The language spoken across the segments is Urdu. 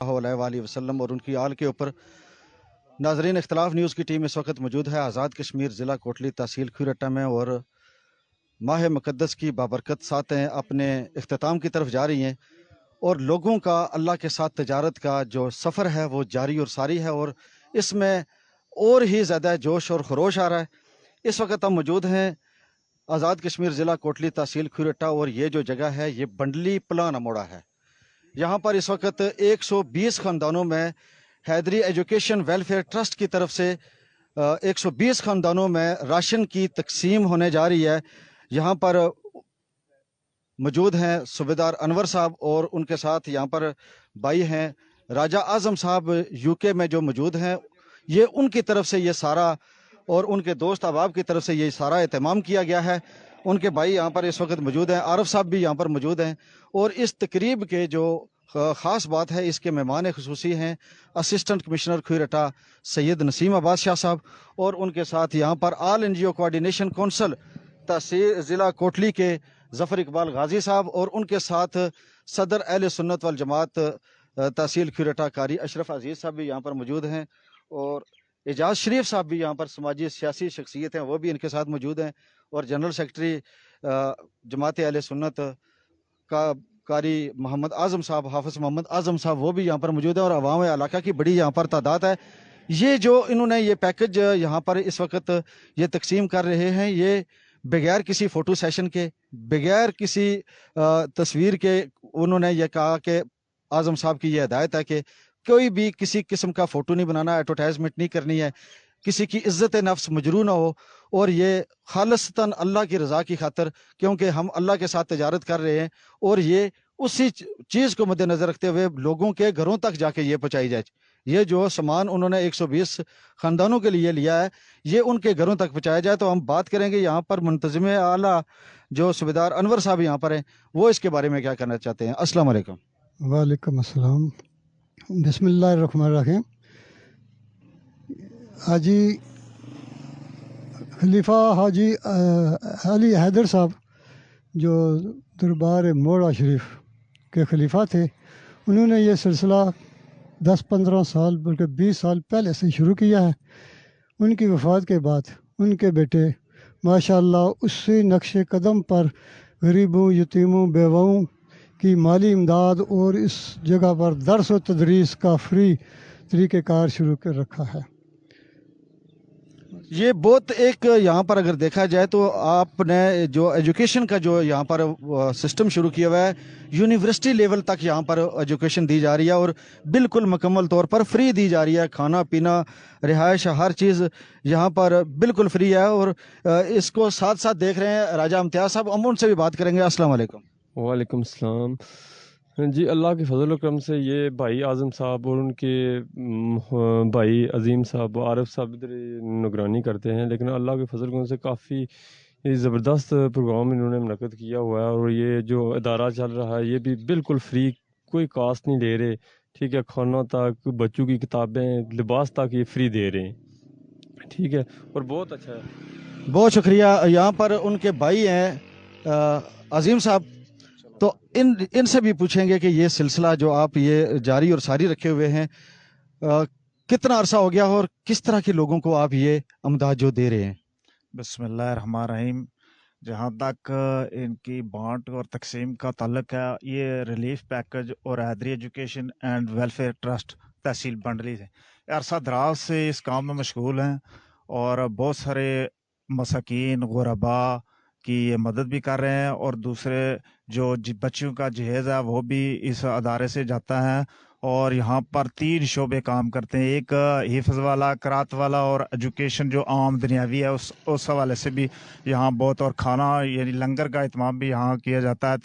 علیہ وسلم اور ان کی آل کے اوپر۔ ناظرین، اختلاف نیوز کی ٹیم اس وقت موجود ہے آزاد کشمیر ضلع کوٹلی تحصیل کھوئی میں، اور ماہ مقدس کی بابرکت ساتیں اپنے اختتام کی طرف جا رہی ہیں، اور لوگوں کا اللہ کے ساتھ تجارت کا جو سفر ہے وہ جاری اور ساری ہے، اور اس میں اور ہی زیادہ جوش اور خروش آ رہا ہے۔ اس وقت ہم موجود ہیں آزاد کشمیر ضلع کوٹلی تحصیل کھوئی، اور یہ جو جگہ ہے یہ بنڈلی پلان اموڑا ہے۔ یہاں پر اس وقت 120 خاندانوں میں حیدری ایجوکیشن ویلفیئر ٹرسٹ کی طرف سے 120 خاندانوں میں راشن کی تقسیم ہونے جا رہی ہے۔ یہاں پر موجود ہیں صوبیدار انور صاحب، اور ان کے ساتھ یہاں پر بھائی ہیں راجہ اعظم صاحب یو کے میں جو موجود ہیں۔ یہ ان کی طرف سے یہ سارا، اور ان کے دوست احباب کی طرف سے یہ سارا اہتمام کیا گیا ہے۔ ان کے بھائی یہاں پر اس وقت موجود ہیں، عارف صاحب بھی یہاں پر موجود ہیں، اور اس تقریب کے جو خاص بات ہے اس کے مہمان خصوصی ہیں اسسٹنٹ کمشنر کھوئی سید نسیم عباس شاہ صاحب، اور ان کے ساتھ یہاں پر آل این جی او کوآرڈینیشن کونسل تحصیل ضلع کوٹلی کے ظفر اقبال غازی صاحب، اور ان کے ساتھ صدر اہل سنت والجماعت تحصیل کھوئی قاری اشرف عزیز صاحب بھی یہاں پر موجود ہیں، اور اعجاز شریف صاحب بھی یہاں پر سماجی سیاسی شخصیت ہیں، وہ بھی ان کے ساتھ موجود ہیں، اور جنرل سیکرٹری جماعت اہل سنت کا قاری محمد اعظم صاحب، حافظ محمد اعظم صاحب، وہ بھی یہاں پر موجود ہیں، اور عوام علاقہ کی بڑی یہاں پر تعداد ہے۔ یہ جو انہوں نے یہ پیکج یہاں پر اس وقت یہ تقسیم کر رہے ہیں، یہ بغیر کسی فوٹو سیشن کے، بغیر کسی تصویر کے، انہوں نے یہ کہا کہ اعظم صاحب کی یہ ہدایت ہے کہ کوئی بھی کسی قسم کا فوٹو نہیں بنانا، ایڈورٹائزمنٹ نہیں کرنی ہے، کسی کی عزت نفس مجروح نہ ہو، اور یہ خالصتاً اللہ کی رضا کی خاطر، کیونکہ ہم اللہ کے ساتھ تجارت کر رہے ہیں، اور یہ اسی چیز کو مد نظر رکھتے ہوئے لوگوں کے گھروں تک جا کے یہ پہنچائی جائے۔ یہ جو سامان انہوں نے 120 خاندانوں کے لیے لیا ہے، یہ ان کے گھروں تک پہنچایا جائے۔ تو ہم بات کریں گے یہاں پر منتظم اعلیٰ جو صوبیدار انور صاحب یہاں پر ہیں، وہ اس کے بارے میں کیا کرنا چاہتے ہیں۔ السلام علیکم۔ وعلیکم السلام۔ بسم اللہ الرحمن الرحیم۔ حاجی خلیفہ حاجی علی حیدر صاحب جو دربار موڑا شریف کے خلیفہ تھے، انہوں نے یہ سلسلہ 10-15 سال بلکہ 20 سال پہلے سے شروع کیا ہے۔ ان کی وفات کے بعد ان کے بیٹے ماشاءاللہ اسی نقش قدم پر غریبوں، یتیموں، بیواؤں کی مالی امداد اور اس جگہ پر درس و تدریس کا فری طریقہ کار شروع کر رکھا ہے۔ یہ بہت ایک یہاں پر اگر دیکھا جائے تو آپ نے جو ایجوکیشن کا جو یہاں پر سسٹم شروع کیا ہوا ہے، یونیورسٹی لیول تک یہاں پر ایجوکیشن دی جا رہی ہے، اور بالکل مکمل طور پر فری دی جا رہی ہے۔ کھانا پینا، رہائش، ہر چیز یہاں پر بالکل فری ہے، اور اس کو ساتھ ساتھ دیکھ رہے ہیں راجہ امتیاز صاحب، ہم ان سے بھی بات کریں گے۔ السلام علیکم۔ وعلیکم السلام۔ جی، اللہ کے فضل و کرم سے یہ بھائی اعظم صاحب اور ان کے بھائی عظیم صاحب عارف صاحب ادھر نگرانی کرتے ہیں، لیکن اللہ کے فضل و کرم سے کافی زبردست پروگرام انہوں نے منعقد کیا ہوا ہے، اور یہ جو ادارہ چل رہا ہے یہ بھی بالکل فری، کوئی کاسٹ نہیں لے رہے، ٹھیک ہے، کھانا تک، بچوں کی کتابیں، لباس تک یہ فری دے رہے ہیں، ٹھیک ہے، اور بہت اچھا ہے۔ بہت شکریہ۔ یہاں پر ان کے بھائی ہیں عظیم صاحب، تو ان سے بھی پوچھیں گے کہ یہ سلسلہ جو آپ یہ جاری اور ساری رکھے ہوئے ہیں، کتنا عرصہ ہو گیا، اور کس طرح کے لوگوں کو آپ یہ امداد جو دے رہے ہیں؟ بسم اللہ الرحمن الرحیم۔ جہاں تک ان کی بانٹ اور تقسیم کا تعلق ہے، یہ ریلیف پیکج اور حیدری ایجوکیشن اینڈ ویلفیئر ٹرسٹ تحصیل بنڈلی سے عرصہ دراز سے اس کام میں مشغول ہیں، اور بہت سارے مساکین، غرباء کی یہ مدد بھی کر رہے ہیں، اور دوسرے جو بچیوں کا جہیز ہے وہ بھی اس ادارے سے جاتا ہے، اور یہاں پر 3 شعبے کام کرتے ہیں، ایک حفظ والا، قرات والا، اور ایجوکیشن جو عام دنیاوی ہے اس حوالے سے بھی یہاں بہت، اور کھانا یعنی لنگر کا اہتمام بھی یہاں کیا جاتا ہے،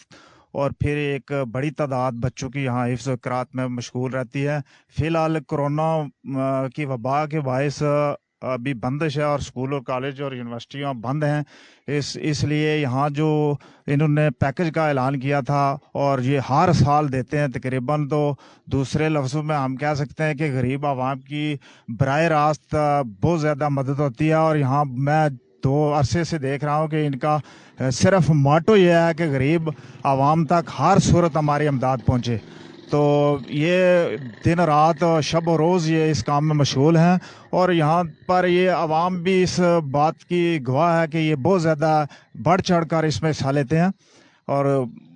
اور پھر ایک بڑی تعداد بچوں کی یہاں حفظ و قرات میں مشغول رہتی ہے۔ فی الحال کرونا کی وبا کے باعث ابھی بندش ہے، اور اسکول اور کالج اور یونیورسٹیاں بند ہیں، اس لیے یہاں جو انہوں نے پیکج کا اعلان کیا تھا، اور یہ ہر سال دیتے ہیں تقریباً، تو دوسرے لفظوں میں ہم کہہ سکتے ہیں کہ غریب عوام کی براہ راست بہت زیادہ مدد ہوتی ہے، اور یہاں میں 2 عرصے سے دیکھ رہا ہوں کہ ان کا صرف ماٹو یہ ہے کہ غریب عوام تک ہر صورت ہماری امداد پہنچے۔ تو یہ دن رات شب و روز یہ اس کام میں مشغول ہیں، اور یہاں پر یہ عوام بھی اس بات کی گواہ ہے کہ یہ بہت زیادہ بڑھ چڑھ کر اس میں حصہ لیتے ہیں۔ اور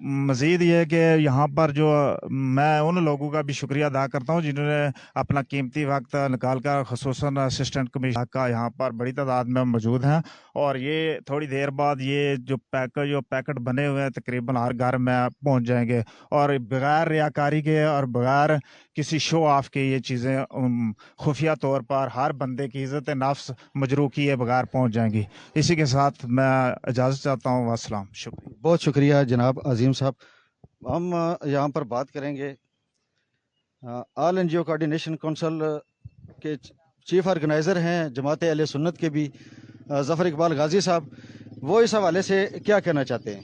مزید یہ کہ یہاں پر جو میں ان لوگوں کا بھی شکریہ ادا کرتا ہوں جنہوں نے اپنا قیمتی وقت نکال کر، خصوصاً اسسٹنٹ کمشنر کا یہاں پر بڑی تعداد میں موجود ہیں، اور یہ تھوڑی دیر بعد یہ جو پیکٹ بنے ہوئے ہیں تقریباً ہر گھر میں پہنچ جائیں گے، اور بغیر ریاکاری کے اور بغیر کسی شو آف کے یہ چیزیں خفیہ طور پر ہر بندے کی عزت نفس مجروح کیے بغیر پہنچ جائیں گی۔ اسی کے ساتھ میں اجازت چاہتا ہوں، والسلام، شکریہ۔ بہت شکریہ جناب عظیم صاحب۔ ہم یہاں پر بات کریں گے آل این جی او کوآرڈینیشن کونسل کے چیف آرگنائزر ہیں جماعت اہل سنت کے بھی، ظفر اقبال غازی صاحب، وہ اس حوالے سے کیا کہنا چاہتے ہیں؟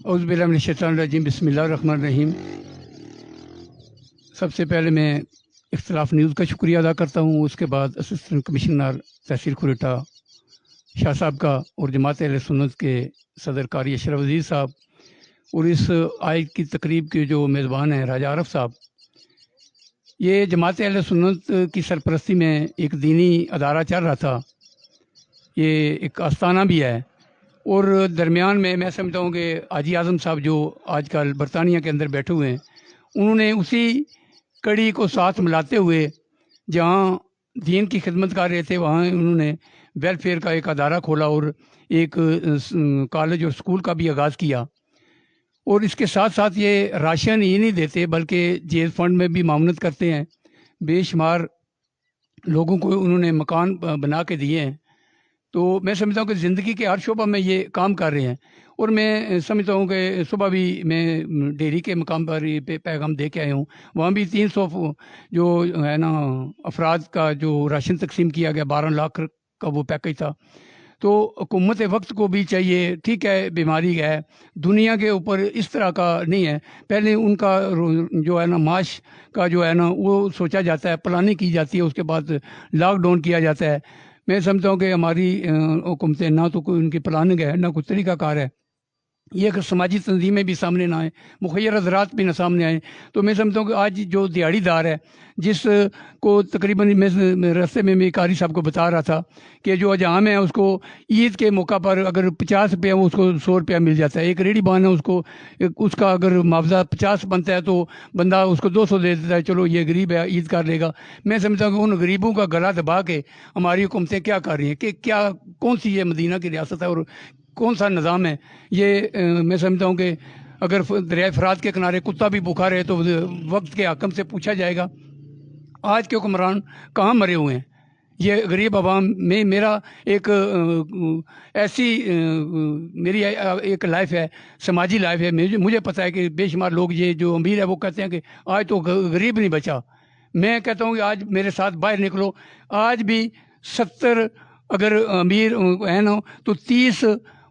اعوذ باللہ من الشیطان الرجیم، بسم اللہ الرحمن الرحیم۔ سب سے پہلے میں اختلاف نیوز کا شکریہ ادا کرتا ہوں، اس کے بعد اسسٹنٹ کمشنر تحصیل کھوریٹا شاہ صاحب کا، اور جماعت اہل سنت کے صدر قاری اشرف عزیز صاحب، اور اس آج کی تقریب کے جو میزبان ہیں راجہ عارف صاحب۔ یہ جماعت اہل سنت کی سرپرستی میں ایک دینی ادارہ چل رہا تھا، یہ ایک آستانہ بھی ہے، اور درمیان میں سمجھتا ہوں کہ حاجی اعظم صاحب جو آج کل برطانیہ کے اندر بیٹھے ہوئے ہیں، انہوں نے اسی کڑی کو ساتھ ملاتے ہوئے جہاں دین کی خدمت کر رہے تھے وہاں انہوں نے ویلفیئر کا ایک ادارہ کھولا اور ایک کالج اور اسکول کا بھی آغاز کیا، اور اس کے ساتھ ساتھ یہ راشن ہی نہیں دیتے بلکہ جیز فنڈ میں بھی معاونت کرتے ہیں، بے شمار لوگوں کو انہوں نے مکان بنا کے دیے ہیں۔ تو میں سمجھتا ہوں کہ زندگی کے ہر شعبہ میں یہ کام کر رہے ہیں، اور میں سمجھتا ہوں کہ صبح بھی میں ڈیری کے مقام پر یہ پیغام دے کے آیا ہوں، وہاں بھی 300 جو ہے نا افراد کا جو راشن تقسیم کیا گیا، 12 لاکھ کا وہ پیکج تھا۔ تو حکومت وقت کو بھی چاہیے، ٹھیک ہے بیماری ہے، دنیا کے اوپر اس طرح کا نہیں ہے، پہلے ان کا جو ہے نا معاش کا جو ہے نا وہ سوچا جاتا ہے، پلاننگ کی جاتی ہے، اس کے بعد لاک ڈاؤن کیا جاتا ہے۔ میں سمجھتا ہوں کہ ہماری حکومتیں نہ تو کوئی ان کی پلاننگ ہے نہ کوئی طریقہ کار ہے، یہ اگر سماجی تنظیمیں بھی سامنے نہ آئیں، مخیر حضرات بھی نہ سامنے آئیں، تو میں سمجھتا ہوں کہ آج جو دیہڑی دار ہے جس کو تقریباً میں رستے میں قاری صاحب کو بتا رہا تھا کہ جو حجام ہے اس کو عید کے موقع پر اگر 50 روپیہ اس کو 100 روپیہ مل جاتا ہے، ایک ریڑھی بان ہے اس کا اگر معاوضہ 50 بنتا ہے تو بندہ اس کو 200 دے دیتا ہے، چلو یہ غریب ہے عید کر لے گا۔ میں سمجھتا ہوں کہ ان غریبوں کا گلا دبا کے ہماری حکومتیں کیا کر رہی ہیں کہ کیا کون سی یہ مدینہ کی ریاست ہے اور کون سا نظام ہے یہ؟ میں سمجھتا ہوں کہ اگر دریائے فرات کے کنارے کتا بھی بھوکا رہے تو وقت کے حاکم سے پوچھا جائے گا آج کے حکمران کہاں مرے ہوئے ہیں۔ یہ غریب عوام میں میرا ایک ایسی میری ایک لائف ہے، سماجی لائف ہے، مجھے پتہ ہے کہ بے شمار لوگ یہ جو امیر ہے وہ کہتے ہیں کہ آج تو غریب نہیں بچا۔ میں کہتا ہوں کہ آج میرے ساتھ باہر نکلو، آج بھی 70 اگر امیر ہے نا تو 30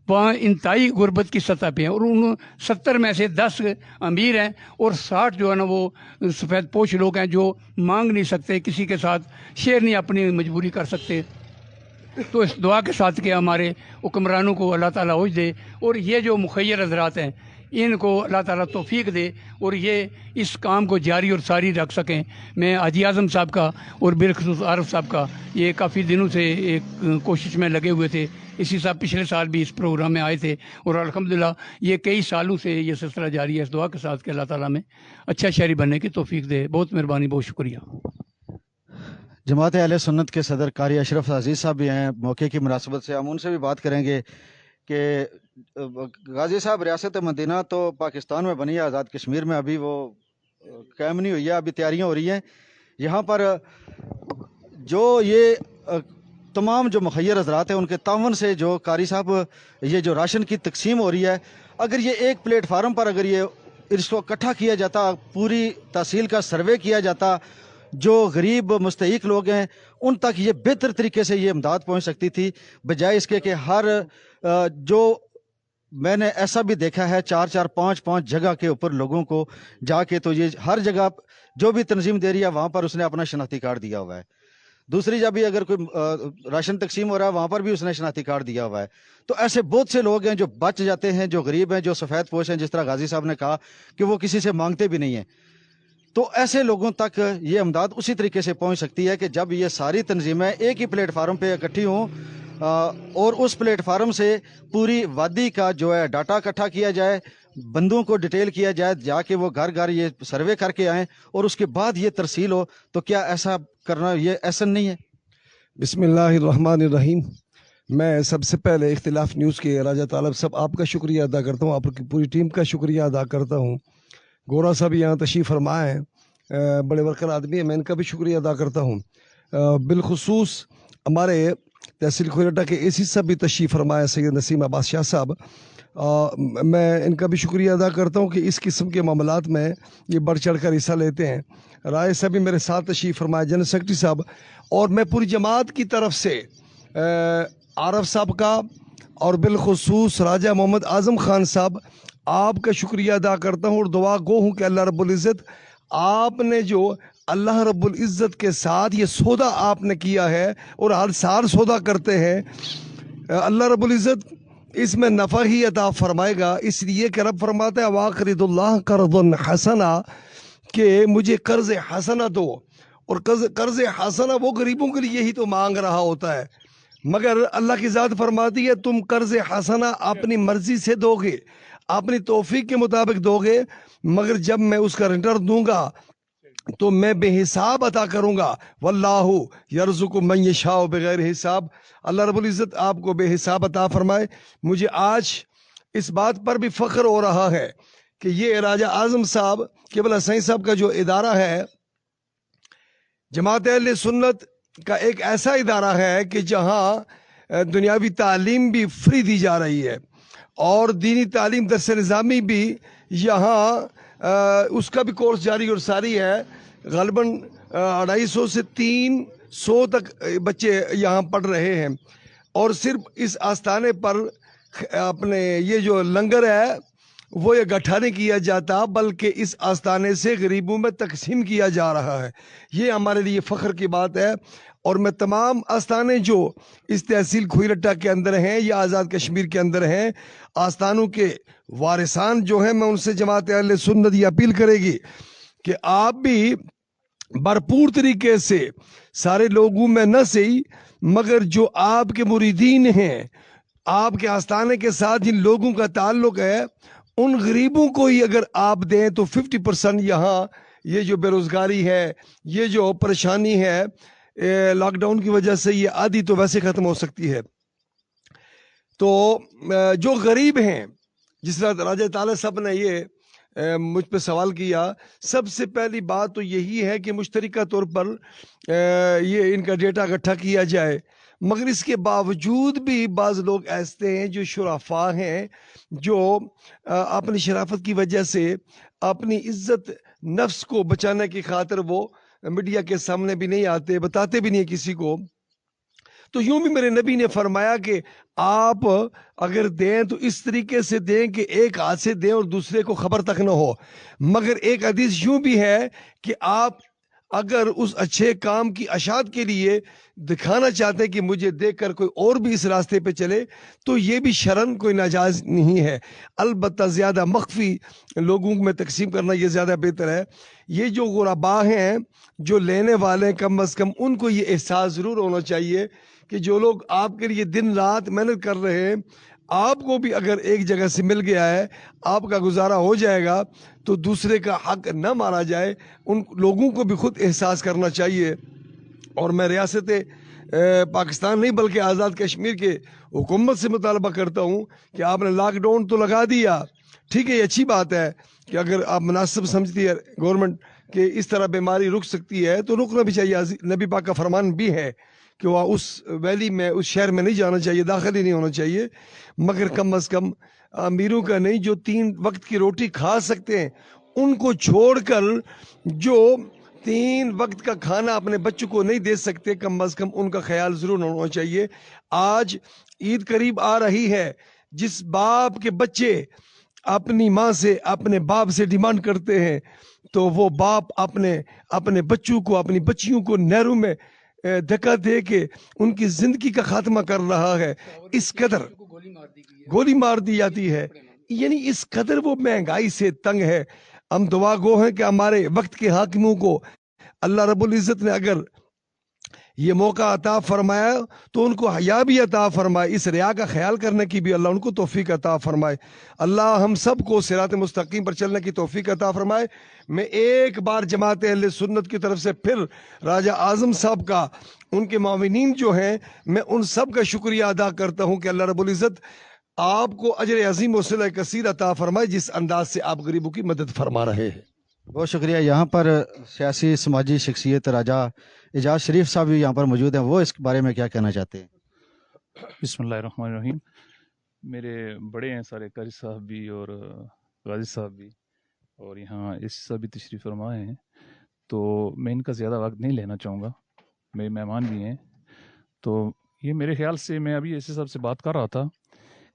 وہاں انتہائی غربت کی سطح پہ ہیں، اور ان 70 میں سے 10 امیر ہیں اور 60 جو ہے نا وہ سفید پوش لوگ ہیں جو مانگ نہیں سکتے، کسی کے ساتھ شیئر نہیں اپنی مجبوری کر سکتے۔ تو اس دعا کے ساتھ کہ ہمارے حکمرانوں کو اللہ تعالیٰ عوج دے، اور یہ جو مخیر حضرات ہیں ان کو اللہ تعالیٰ توفیق دے اور یہ اس کام کو جاری اور ساری رکھ سکیں۔ میں حاجی اعظم صاحب کا اور بالخصوص عارف صاحب کا یہ کافی دنوں سے ایک کوشش میں لگے ہوئے تھے، اسی صاحب پچھلے سال بھی اس پروگرام میں آئے تھے، اور الحمدللہ یہ کئی سالوں سے یہ سلسلہ جاری ہے، اس دعا کے ساتھ کہ اللہ تعالیٰ میں اچھا شہری بننے کی توفیق دے۔ بہت مہربانی، بہت شکریہ۔ جماعت اہل سنت کے صدر قاری اشرف عزیز صاحب بھی ہیں، موقع کی مناسبت سے ہم ان سے بھی بات کریں گے کہ غازی صاحب ریاست مدینہ تو پاکستان میں بنی ہے، آزاد کشمیر میں ابھی وہ قائم نہیں ہوئی ہے، ابھی تیاریاں ہو رہی ہیں۔ یہاں پر جو یہ تمام جو مخیر حضرات ہیں ان کے تعاون سے جو قاری صاحب یہ جو راشن کی تقسیم ہو رہی ہے، اگر یہ ایک پلیٹ فارم پر اگر یہ اس کو اکٹھا کیا جاتا، پوری تحصیل کا سروے کیا جاتا، جو غریب مستحق لوگ ہیں ان تک یہ بہتر طریقے سے یہ امداد پہنچ سکتی تھی، بجائے اس کے کہ ہر جو میں نے ایسا بھی دیکھا ہے 4-4 5-5 جگہ کے اوپر لوگوں کو جا کے، تو یہ ہر جگہ جو بھی تنظیم دے رہی ہے وہاں پر اس نے اپنا شناختی کارڈ دیا ہوا ہے، دوسری جب بھی اگر کوئی راشن تقسیم ہو رہا ہے وہاں پر بھی اس نے شناختی کارڈ دیا ہوا ہے۔ تو ایسے بہت سے لوگ ہیں جو بچ جاتے ہیں، جو غریب ہیں، جو سفید پوش ہیں، جس طرح غازی صاحب نے کہا کہ وہ کسی سے مانگتے بھی نہیں ہیں۔ تو ایسے لوگوں تک یہ امداد اسی طریقے سے پہنچ سکتی ہے کہ جب یہ ساری تنظیمیں ایک ہی پلیٹ فارم پہ اکٹھی ہوں اور اس پلیٹ فارم سے پوری وادی کا جو ہے ڈاٹا اکٹھا کیا جائے، بندوں کو ڈیٹیل کیا جائے، جا کے وہ گھر گھر یہ سروے کر کے آئیں اور اس کے بعد یہ ترسیل ہو. تو کیا ایسا کرنا یہ ایسا نہیں ہے؟ بسم اللہ الرحمن الرحیم. میں سب سے پہلے اختلاف نیوز کے راجہ طالب صاحب آپ کا شکریہ ادا کرتا ہوں، آپ کی پوری ٹیم کا شکریہ ادا کرتا ہوں. گورا صاحب یہاں تشریف فرمائے ہیں، بڑے ورکر آدمی ہیں، میں ان کا بھی شکریہ ادا کرتا ہوں. بالخصوص ہمارے تحصیل کھوئیرٹا کے اے سی صاحب بھی تشریف فرمائے، سید نسیم عباس شاہ صاحب. میں ان کا بھی شکریہ ادا کرتا ہوں کہ اس قسم کے معاملات میں یہ بڑھ چڑھ کر حصہ لیتے ہیں. رائے صاحب بھی میرے ساتھ تشریف فرمائے، جنرل سیکرٹری صاحب، اور میں پوری جماعت کی طرف سے عارف صاحب کا اور بالخصوص راجہ محمد اعظم خان صاحب آپ کا شکریہ ادا کرتا ہوں اور دعا گو ہوں کہ اللہ رب العزت آپ نے جو اللہ رب العزت کے ساتھ یہ سودا آپ نے کیا ہے اور ہر سال سودا کرتے ہیں، اللہ رب العزت اس میں نفع ہی عطا فرمائے گا. اس لیے کہ رب فرماتا ہے وَاقْرِضُ اللَّهَ قَرْضًا حَسَنًا، کہ مجھے قرض حسنہ دو. اور قرض حسنہ وہ غریبوں کے لیے ہی تو مانگ رہا ہوتا ہے، مگر اللہ کی ذات فرماتی ہے تم قرض حسنہ اپنی مرضی سے دو گے، اپنی توفیق کے مطابق دو گے، مگر جب میں اس کا ریٹرن دوں گا تو میں بے حساب عطا کروں گا. واللہ یرزق من یشاء بغیر حساب. اللہ رب العزت آپ کو بے حساب عطا فرمائے. مجھے آج اس بات پر بھی فخر ہو رہا ہے کہ یہ راجہ اعظم صاحب قبلہ سائیں صاحب کا جو ادارہ ہے، جماعت اہل سنت کا ایک ایسا ادارہ ہے کہ جہاں دنیاوی تعلیم بھی فری دی جا رہی ہے اور دینی تعلیم درس نظامی بھی یہاں اس کا بھی کورس جاری اور ساری ہے. غالباً 250 سے 300 تک بچے یہاں پڑھ رہے ہیں. اور صرف اس آستانے پر اپنے یہ جو لنگر ہے وہ اکٹھا نہیں کیا جاتا، بلکہ اس آستانے سے غریبوں میں تقسیم کیا جا رہا ہے. یہ ہمارے لیے فخر کی بات ہے. اور میں تمام آستانے جو اس تحصیل کھوئیرٹا کے اندر ہیں یا آزاد کشمیر کے اندر ہیں، آستانوں کے وارثان جو ہیں، میں ان سے جماعت اہل سنت یہ اپیل کرے گی کہ آپ بھی بھرپور طریقے سے سارے لوگوں میں نہ صحیح مگر جو آپ کے مریدین ہیں، آپ کے آستانے کے ساتھ جن لوگوں کا تعلق ہے، ان غریبوں کو ہی اگر آپ دیں تو 50% یہاں یہ جو بے روزگاری ہے، یہ جو پریشانی ہے لاک ڈاؤن کی وجہ سے، یہ آدھی تو ویسے ختم ہو سکتی ہے. تو جو غریب ہیں، جس طرح راجہ تعالیٰ صاحب نے یہ مجھ پہ سوال کیا، سب سے پہلی بات تو یہی ہے کہ مشترکہ طور پر یہ ان کا ڈیٹا اکٹھا کیا جائے. مگر اس کے باوجود بھی بعض لوگ ایسے ہیں جو شرفاء ہیں، جو اپنی شرافت کی وجہ سے اپنی عزت نفس کو بچانے کی خاطر وہ میڈیا کے سامنے بھی نہیں آتے، بتاتے بھی نہیں کسی کو. تو یوں بھی میرے نبی نے فرمایا کہ آپ اگر دیں تو اس طریقے سے دیں کہ ایک ہاتھ سے دیں اور دوسرے کو خبر تک نہ ہو. مگر ایک حدیث یوں بھی ہے کہ آپ اگر اس اچھے کام کی اشاعت کے لیے دکھانا چاہتے ہیں کہ مجھے دیکھ کر کوئی اور بھی اس راستے پہ چلے، تو یہ بھی شرعاً کوئی ناجائز نہیں ہے. البتہ زیادہ مخفی لوگوں میں تقسیم کرنا یہ زیادہ بہتر ہے. یہ جو غرباء ہیں، جو لینے والے، کم از کم ان کو یہ احساس ضرور ہونا چاہیے کہ جو لوگ آپ کے لیے دن رات محنت کر رہے ہیں، آپ کو بھی اگر ایک جگہ سے مل گیا ہے، آپ کا گزارا ہو جائے گا، تو دوسرے کا حق نہ مارا جائے. ان لوگوں کو بھی خود احساس کرنا چاہیے. اور میں ریاست پاکستان نہیں بلکہ آزاد کشمیر کے حکومت سے مطالبہ کرتا ہوں کہ آپ نے لاک ڈاؤن تو لگا دیا، ٹھیک ہے، یہ اچھی بات ہے کہ اگر آپ مناسب سمجھتی ہے گورنمنٹ کہ اس طرح بیماری رک سکتی ہے تو رکنا بھی چاہیے. نبی پاک کا فرمان بھی ہے کہ وہ اس ویلی میں، اس شہر میں نہیں جانا چاہیے، داخل ہی نہیں ہونا چاہیے. مگر کم از کم امیروں کا نہیں، جو 3 وقت کی روٹی کھا سکتے ہیں، ان کو چھوڑ کر جو 3 وقت کا کھانا اپنے بچوں کو نہیں دے سکتے، کم از کم ان کا خیال ضرور ہونا چاہیے. آج عید قریب آ رہی ہے. جس باپ کے بچے اپنی ماں سے، اپنے باپ سے ڈیمانڈ کرتے ہیں، تو وہ باپ اپنے بچوں کو، اپنی بچیوں کو نہروں میں دھکا دے کے ان کی زندگی کا خاتمہ کر رہا ہے. اس قدر گولی مار دی جاتی ہے، یعنی اس قدر وہ مہنگائی سے تنگ ہے. ہم دعا گو ہیں کہ ہمارے وقت کے حاکموں کو اللہ رب العزت نے اگر یہ موقع عطا فرمایا تو ان کو حیا بھی عطا فرمائے، اس ریا کا خیال کرنے کی بھی اللہ ان کو توفیق عطا فرمائے۔ اللہ ہم سب کو صراط مستقیم پر چلنے کی توفیق عطا فرمائے۔ میں ایک بار جماعت اہل سنت کی طرف سے پھر راجہ اعظم صاحب کا، ان کے معاونین جو ہیں، میں ان سب کا شکریہ ادا کرتا ہوں کہ اللہ رب العزت آپ کو اجر عظیم و صلہ کثیر عطا فرمائے جس انداز سے آپ غریبوں کی مدد فرما رہے ہیں۔ بہت شکریہ۔ یہاں پر سیاسی سماجی شخصیت راجہ اعجاز شریف صاحب بھی یہاں پر موجود ہیں، وہ اس بارے میں کیا کہنا چاہتے ہیں؟ بسم اللہ الرحمن الرحیم۔ میرے بڑے ہیں سارے قاری صاحب بھی اور غازی صاحب بھی، اور یہاں اس صاحب بھی تشریف فرمائے ہیں، تو میں ان کا زیادہ وقت نہیں لینا چاہوں گا، میرے مہمان بھی ہیں۔ تو یہ میرے خیال سے، میں ابھی ایسے صاحب سے بات کر رہا تھا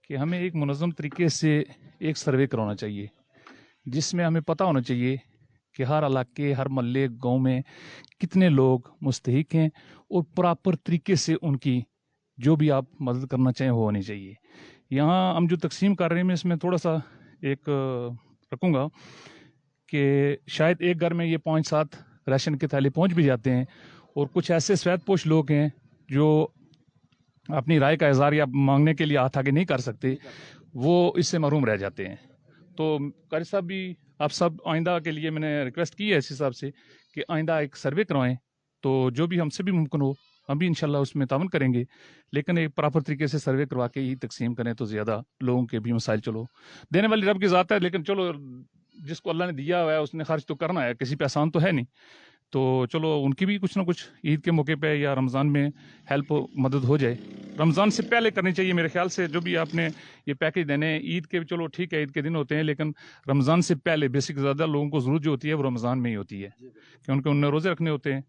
کہ ہمیں ایک منظم طریقے سے ایک سروے کرانا چاہیے، جس میں ہمیں پتہ ہونا چاہیے کہ ہر علاقے، ہر محلے، گاؤں میں کتنے لوگ مستحق ہیں، اور پراپر طریقے سے ان کی جو بھی آپ مدد کرنا چاہیں وہ ہونی چاہیے۔ یہاں ہم جو تقسیم کر رہے ہیں، میں اس میں تھوڑا سا ایک رکھوں گا کہ شاید ایک گھر میں یہ 5-7 راشن کے تھیلے پہنچ بھی جاتے ہیں، اور کچھ ایسے سویت پوش لوگ ہیں جو اپنی رائے کا اظہار یا مانگنے کے لیے ہاتھ آگے نہیں کر سکتے، وہ اس سے محروم رہ جاتے ہیں۔ تو قاری صاحب بھی، آپ سب آئندہ کے لیے میں نے ریکویسٹ کی ہے اس حساب سے کہ آئندہ ایک سروے کروائیں، تو جو بھی ہم سے بھی ممکن ہو ہم بھی انشاءاللہ اس میں تعاون کریں گے، لیکن ایک پراپر طریقے سے سروے کروا کے ہی تقسیم کریں تو زیادہ لوگوں کے بھی مسائل، چلو دینے والی رب کی ذات ہے، لیکن چلو جس کو اللہ نے دیا ہوا ہے اس نے خرچ تو کرنا ہے، کسی پہ آسان تو ہے نہیں، تو چلو ان کی بھی کچھ نہ کچھ عید کے موقع پہ یا رمضان میں ہیلپ مدد ہو جائے۔ رمضان سے پہلے کرنی چاہیے میرے خیال سے، جو بھی آپ نے یہ پیکج دینے ہیں عید کے، چلو ٹھیک ہے عید کے دن ہوتے ہیں، لیکن رمضان سے پہلے بیسک زیادہ لوگوں کو ضرورت جو ہوتی ہے وہ رمضان میں ہی ہوتی ہے، کیونکہ انہیں روزے رکھنے ہوتے ہیں۔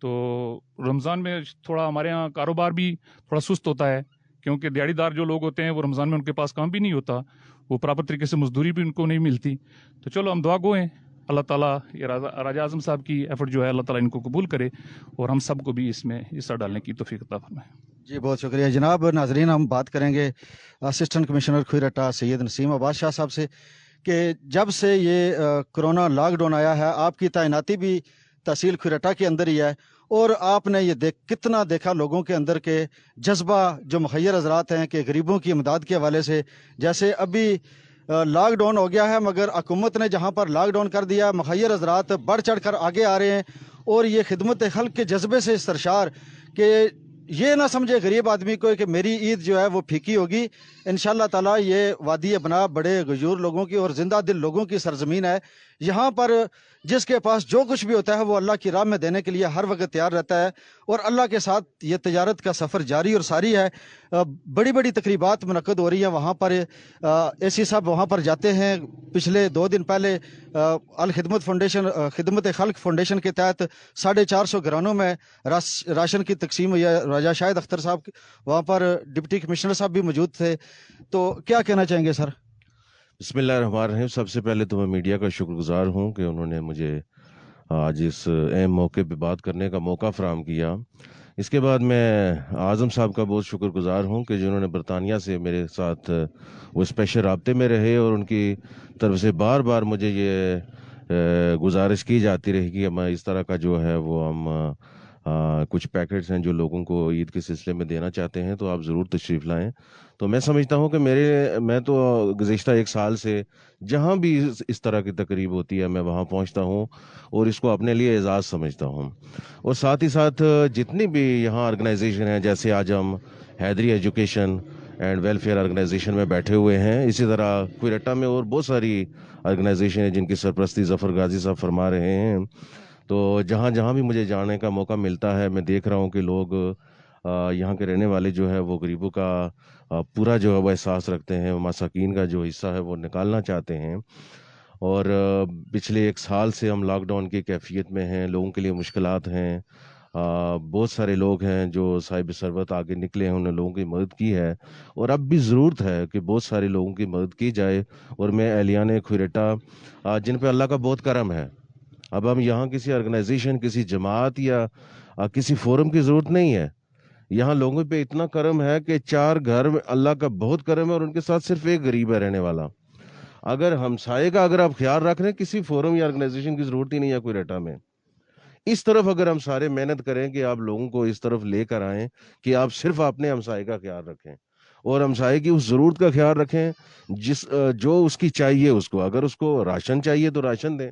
تو رمضان میں تھوڑا ہمارے ہاں کاروبار بھی تھوڑا سست ہوتا ہے، کیونکہ دیہڑی دار جو لوگ ہوتے ہیں وہ رمضان میں ان کے پاس کام بھی نہیں ہوتا، وہ پراپر طریقے سے مزدوری بھی ان کو نہیں ملتی۔ تو چلو ہم دعا گو ہیں اللہ تعالیٰ یہ راجہ اعظم صاحب کی ایفرٹ جو ہے اللہ تعالیٰ ان کو قبول کرے، اور ہم سب کو بھی اس میں حصہ ڈالنے کی توفیق عطا فرمائے۔ جی بہت شکریہ جناب۔ ناظرین، ہم بات کریں گے اسسٹنٹ کمشنر کھوئیرٹا سید نسیم عباس شاہ صاحب سے کہ جب سے یہ کرونا لاک ڈاؤن آیا ہے، آپ کی تعیناتی بھی تحصیل کھوئیرٹا کے اندر ہی ہے، اور آپ نے یہ کتنا دیکھا لوگوں کے اندر کے جذبہ جو مخیر حضرات ہیں کہ غریبوں کی امداد کے حوالے سے، جیسے ابھی لاک ڈاؤن ہو گیا ہے مگر حکومت نے جہاں پر لاک ڈاؤن کر دیا، مخیر حضرات بڑھ چڑھ کر آگے آ رہے ہیں، اور یہ خدمت خلق کے جذبے سے سرشار کہ یہ نہ سمجھے غریب آدمی کو کہ میری عید جو ہے وہ پھیکی ہوگی۔ انشاءاللہ تعالیٰ یہ وادی ابنا بڑے غیور لوگوں کی اور زندہ دل لوگوں کی سرزمین ہے، یہاں پر جس کے پاس جو کچھ بھی ہوتا ہے وہ اللہ کی راہ میں دینے کے لیے ہر وقت تیار رہتا ہے، اور اللہ کے ساتھ یہ تجارت کا سفر جاری اور ساری ہے۔ بڑی بڑی تقریبات منعقد ہو رہی ہیں وہاں پر، اے سی صاحب وہاں پر جاتے ہیں۔ پچھلے 2 دن پہلے الخدمت فاؤنڈیشن، خدمت خلق فاؤنڈیشن کے تحت 450 گھرانوں میں راشن کی تقسیم ہوئی ہے۔ راجہ شاہد اختر صاحب وہاں پر ڈپٹی کمشنر صاحب بھی موجود تھے، تو کیا کہنا چاہیں گے سر؟ بسم اللہ الرحمن الرحیم۔ سب سے پہلے تو میں میڈیا کا شکر گزار ہوں کہ انہوں نے مجھے آج اس اہم موقع پہ بات کرنے کا موقع فراہم کیا۔ اس کے بعد میں اعظم صاحب کا بہت شکر گزار ہوں کہ جنہوں نے برطانیہ سے میرے ساتھ وہ اسپیشل رابطے میں رہے، اور ان کی طرف سے بار بار مجھے یہ گزارش کی جاتی رہی کہ ہم اس طرح کا جو ہے وہ ہم کچھ پیکٹس ہیں جو لوگوں کو عید کے سلسلے میں دینا چاہتے ہیں، تو آپ ضرور تشریف لائیں۔ تو میں سمجھتا ہوں کہ میں تو گزشتہ 1 سال سے جہاں بھی اس طرح کی تقریب ہوتی ہے میں وہاں پہنچتا ہوں، اور اس کو اپنے لیے اعزاز سمجھتا ہوں۔ اور ساتھ ہی ساتھ جتنی بھی یہاں آرگنائزیشن ہیں، جیسے آج ہم حیدری ایجوکیشن اینڈ ویلفیئر آرگنائزیشن میں بیٹھے ہوئے ہیں، اسی طرح کھوئیرٹا میں اور بہت ساری آرگنائزیشن ہیں جن کی سرپرستی ظفر غازی صاحب فرما رہے ہیں۔ تو جہاں جہاں بھی مجھے جانے کا موقع ملتا ہے، میں دیکھ رہا ہوں کہ لوگ یہاں کے رہنے والے جو ہے وہ غریبوں کا پورا جو ہے وہ احساس رکھتے ہیں، مساکین کا جو حصہ ہے وہ نکالنا چاہتے ہیں۔ اور پچھلے 1 سال سے ہم لاک ڈاؤن کی کیفیت میں ہیں، لوگوں کے لیے مشکلات ہیں، بہت سارے لوگ ہیں جو صاحب ثروت آگے نکلے ہیں، انہوں نے لوگوں کی مدد کی ہے، اور اب بھی ضرورت ہے کہ بہت سارے لوگوں کی مدد کی جائے۔ اور میں اہلیان کھوئیرٹا جن پہ اللہ کا بہت کرم ہے، اب ہم یہاں کسی آرگنائزیشن، کسی جماعت یا کسی فورم کی ضرورت نہیں ہے، یہاں لوگوں پہ اتنا کرم ہے کہ 4 گھر میں اللہ کا بہت کرم ہے، اور ان کے ساتھ صرف ایک غریب ہے رہنے والا۔ اگر ہمسائے کا اگر آپ خیال رکھ رہے ہیں، کسی فورم یا آرگنائزیشن کی ضرورت ہی نہیں ہے کوئٹہ میں. اس طرف اگر ہم سارے محنت کریں کہ آپ لوگوں کو اس طرف لے کر آئیں کہ آپ صرف اپنے ہمسائے کا خیال رکھیں اور ہمسائے کی اس ضرورت کا خیال رکھیں جو اس کی چاہیے. اس کو اگر اس کو راشن چاہیے تو راشن دیں،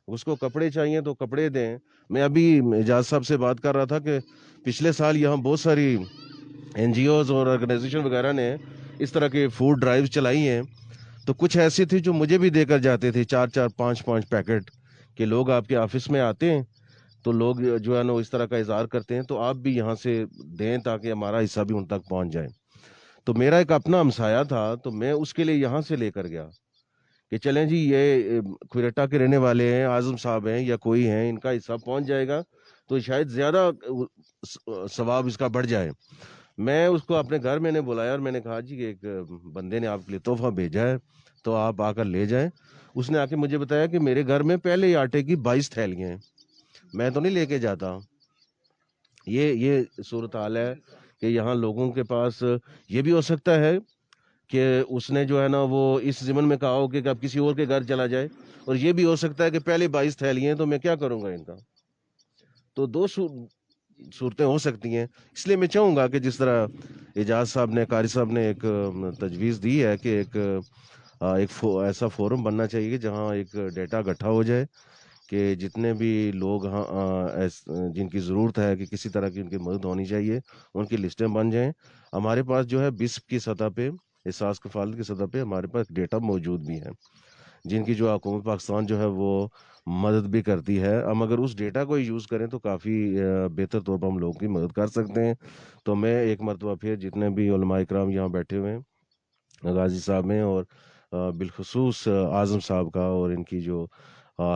اس کو کپڑے چاہیے تو کپڑے دیں. میں ابھی اعجاز صاحب سے بات کر رہا تھا کہ پچھلے سال یہاں بہت ساری NGOs اور آرگنائزیشن وغیرہ نے اس طرح کے فوڈ ڈرائیوز چلائی ہیں، تو کچھ ایسی تھی جو مجھے بھی دے کر جاتے تھے 4-4 5-5 پیکٹ کہ لوگ آپ کے آفس میں آتے ہیں تو لوگ جو ہے نا اس طرح کا اظہار کرتے ہیں، تو آپ بھی یہاں سے دیں تاکہ ہمارا حصہ بھی ان تک پہنچ جائے. تو میرا ایک اپنا ہمسایہ تھا تو میں اس کے لیے یہاں سے لے کر گیا کہ چلیں جی یہ کوئٹہ کے رہنے والے ہیں، اعظم صاحب ہیں یا کوئی ہیں، ان کا حصہ پہنچ جائے گا تو شاید زیادہ ثواب اس کا بڑھ جائے. میں اس کو اپنے گھر میں نے بلایا اور میں نے کہا جی ایک بندے نے آپ کے لیے تحفہ بھیجا ہے تو آپ آ کر لے جائیں. اس نے آ کے مجھے بتایا کہ میرے گھر میں پہلے ہی آٹے کی 22 تھیلیاں ہیں، میں تو نہیں لے کے جاتا. یہ صورتحال ہے کہ یہاں لوگوں کے پاس یہ بھی ہو سکتا ہے کہ اس نے جو ہے نا وہ اس ضمن میں کہا ہو کہ اب کسی اور کے گھر چلا جائے، اور یہ بھی ہو سکتا ہے کہ پہلے 22 تھیلیاں ہیں تو میں کیا کروں گا ان کا. تو دو صورتیں ہو سکتی ہیں. اس لیے میں چاہوں گا کہ جس طرح اعجاز صاحب نے، قاری صاحب نے ایک تجویز دی ہے کہ ایک ایسا فورم بننا چاہیے جہاں ایک ڈیٹا اکٹھا ہو جائے کہ جتنے بھی لوگ جن کی ضرورت ہے کہ کسی طرح کی ان کی مدد ہونی چاہیے، ان کی لسٹیں بن جائیں. ہمارے پاس جو ہے BISP کی سطح پہ، احساس کفالت کی سطح پہ ہمارے پاس ڈیٹا موجود بھی ہے جن کی جو حکومت پاکستان جو ہے وہ مدد بھی کرتی ہے. ہم اگر اس ڈیٹا کو یوز کریں تو کافی بہتر طور پر ہم لوگوں کی مدد کر سکتے ہیں. تو میں ایک مرتبہ پھر جتنے بھی علماء اکرام یہاں بیٹھے ہوئے ہیں، غازی صاحب میں اور بالخصوص اعظم صاحب کا اور ان کی جو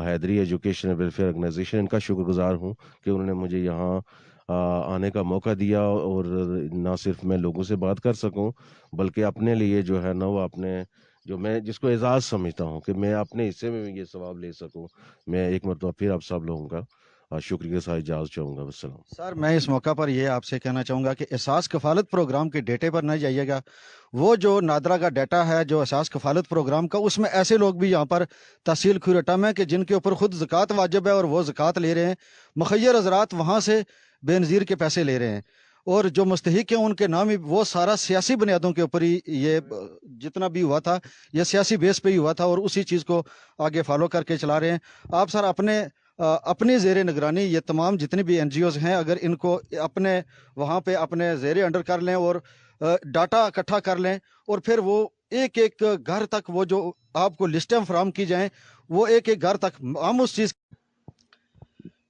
حیدری ایجوکیشن ویلفیئر آرگنائزیشن، ان کا شکر گزار ہوں کہ انہوں نے مجھے یہاں آنے کا موقع دیا اور نہ صرف میں لوگوں سے بات کر سکوں بلکہ اپنے لیے جو ہے نا وہ اپنے جو میں جس کو اعزاز سمجھتا ہوں کہ میں اپنے حصے میں یہ ثواب لے سکوں. میں ایک مرتبہ پھر آپ سب لوگوں کا شکریہ کے ساتھ اجازت چاہوں گا. والسلام. سر میں اس موقع پر یہ آپ سے کہنا چاہوں گا کہ احساس کفالت پروگرام کے ڈیٹے پر نہ جائیے گا. وہ جو نادرا کا ڈیٹا ہے جو احساس کفالت پروگرام کا، اس میں ایسے لوگ بھی یہاں پر تحصیل کھوئٹہ میں کہ جن کے اوپر خود زکوٰۃ واجب ہے اور وہ زکوٰۃ لے رہے ہیں. مخیر حضرات وہاں سے بے نظیر کے پیسے لے رہے ہیں، اور جو مستحق ہیں ان کے نام ہی وہ سارا سیاسی بنیادوں کے اوپر ہی یہ جتنا بھی ہوا تھا یہ سیاسی بیس پہ ہی ہوا تھا، اور اسی چیز کو آگے فالو کر کے چلا رہے ہیں. آپ سر اپنی زیر نگرانی یہ تمام جتنی بھی NGOs ہیں اگر ان کو اپنے وہاں پہ اپنے زیر انڈر کر لیں اور ڈاٹا اکٹھا کر لیں، اور پھر وہ ایک ایک گھر تک وہ جو آپ کو لسٹیں فراہم کی جائیں وہ ایک ایک گھر تک ہم اس چیز.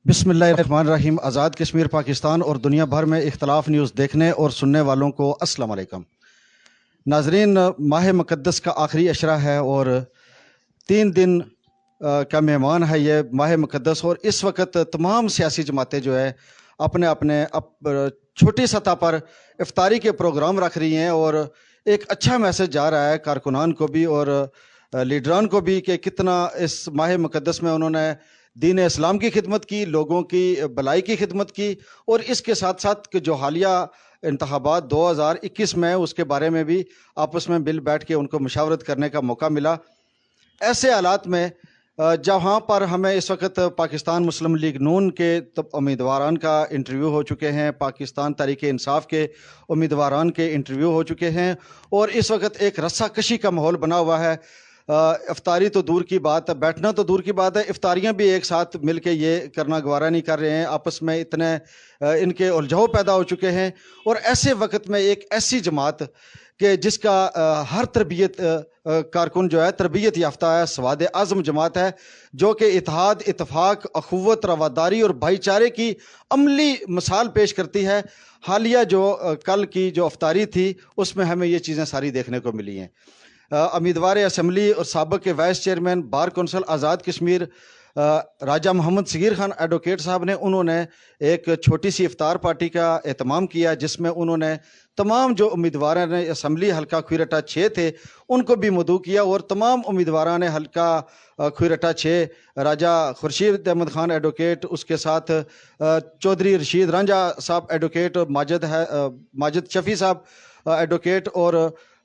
بسم اللہ الرحمن الرحیم. آزاد کشمیر پاکستان اور دنیا بھر میں اختلاف نیوز دیکھنے اور سننے والوں کو السلام علیکم. ناظرین، ماہ مقدس کا آخری عشرہ ہے اور 3 دن کا مہمان ہے یہ ماہ مقدس، اور اس وقت تمام سیاسی جماعتیں جو ہے اپنے چھوٹی سطح پر افطاری کے پروگرام رکھ رہی ہیں، اور ایک اچھا میسج جا رہا ہے کارکنان کو بھی اور لیڈران کو بھی کہ کتنا اس ماہ مقدس میں انہوں نے دین اسلام کی خدمت کی، لوگوں کی بلائی کی خدمت کی، اور اس کے ساتھ ساتھ کہ جو حالیہ انتخابات 2021 میں اس کے بارے میں بھی آپس میں مل بیٹھ کے ان کو مشاورت کرنے کا موقع ملا. ایسے حالات میں جہاں پر ہمیں اس وقت پاکستان مسلم لیگ نون کے امیدواران کا انٹرویو ہو چکے ہیں، پاکستان تحریک انصاف کے امیدواران کے انٹرویو ہو چکے ہیں، اور اس وقت ایک رسہ کشی کا ماحول بنا ہوا ہے. افطاری تو دور کی بات ہے، بیٹھنا تو دور کی بات ہے، افطاریاں بھی ایک ساتھ مل کے یہ کرنا گوارا نہیں کر رہے ہیں. آپس میں اتنے ان کے الجھاؤ پیدا ہو چکے ہیں، اور ایسے وقت میں ایک ایسی جماعت کہ جس کا ہر تربیت کارکن جو ہے تربیت یافتہ ہے، سواد اعظم جماعت ہے، جو کہ اتحاد، اتفاق، اخوت، رواداری اور بھائی چارے کی عملی مثال پیش کرتی ہے. حالیہ جو کل کی جو افطاری تھی اس میں ہمیں یہ چیزیں ساری دیکھنے کو ملی ہیں. امیدوار اسمبلی اور سابق کے vice chairman bar council Azad Kashmir راجہ محمد صغیر خان ایڈوکیٹ صاحب نے انہوں نے ایک چھوٹی سی افطار پارٹی کا اہتمام کیا، جس میں انہوں نے تمام جو امیدواران نے اسمبلی حلقہ کھوئٹہ 6 تھے ان کو بھی مدعو کیا، اور تمام امیدواران حلقہ کھوئٹہ 6 راجہ خورشید احمد خان ایڈوکیٹ، اس کے ساتھ چودھری رشید رانجھا صاحب ایڈوکیٹ، ماجد شفیع صاحب ایڈوکیٹ، اور